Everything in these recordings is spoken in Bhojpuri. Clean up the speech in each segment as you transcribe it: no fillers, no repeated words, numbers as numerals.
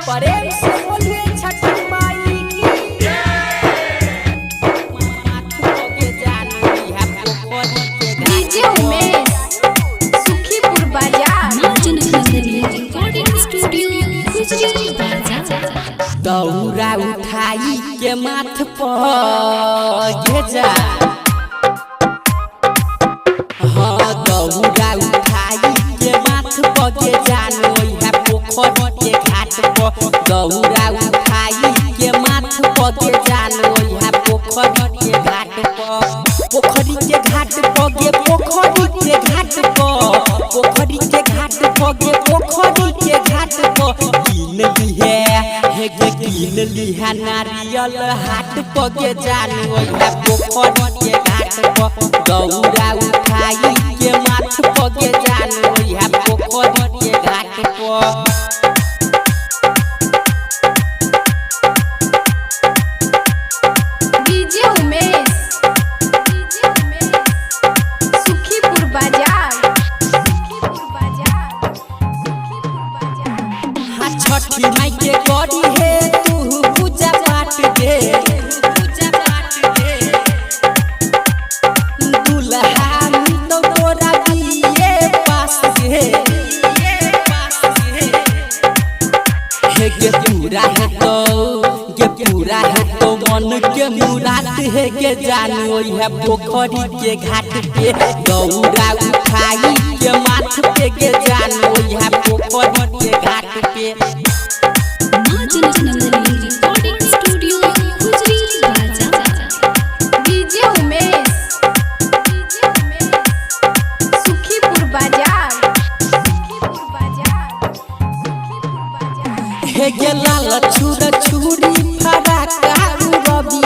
प्रेम से बोलिए छठी माई की डीजे उमेश सुखीपुर बाजार रिकॉर्डिंग स्टूडियो गुजरी बाजार। दौरा उठाई के माथ पर जा हाँ दौरा उठाई के माथ पर जानो है पोखरी के घाट पर दौरा उठाई के माथ पर जानो है पोखरी के घाट पर पोखरी के घाट पर गे पोखरी के घाट पर पोखरी के घाट पर गे पोखरी के घाट पर कीन लिहे हे गे कीन लिहा नारियल हाट पर गे जानो है पोखरी के घाट पर दौरा उठाई के माथ पर गे जानो है पोखरी के घाट पर डीजे उमेश सुखीपुर बाजार हाँ छठी माई के गौरी है तू पूजा पाठ दे दुल्हा तो तोरा दिए पास गे हे गे पूरा है तो मन के मुराद है के जानो है पोखरी के घाट पे दौरा उठाई के माथ पे के जानो है पोखरी के घाट पे रिकॉर्डिंग स्टूडियो गुजरी बाजार। डीजे उमेश सुखीपुर बाजार हे गे लाल छुर छुरी फराका रवि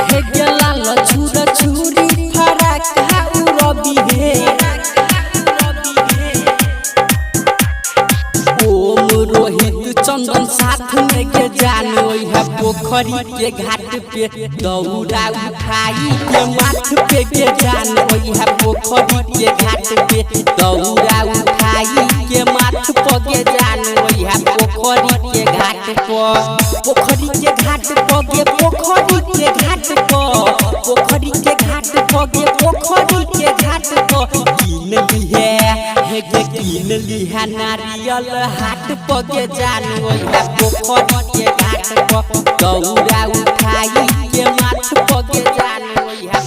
हे गे लाल छुर छुरी फराका रवि ओम रोहित चंदन साथ में के जानो है पोखरी के घाट पे दौरा उठाई के माथ पे के जानो है पोखरी के घाट पे दौरा उठाई के माथ पे के जानो है पोखरी के घाट पर पोखरी के घाट पर गे पोखरी के घाट पर पोखरी के घाट पर गे पोखरी के घाट पर कीन लिहे हे गे कीन लिहा नारियल हाट पर गे जानो है पोखरी के घाट पर दौरा उठाई के माथ पर गे जानो है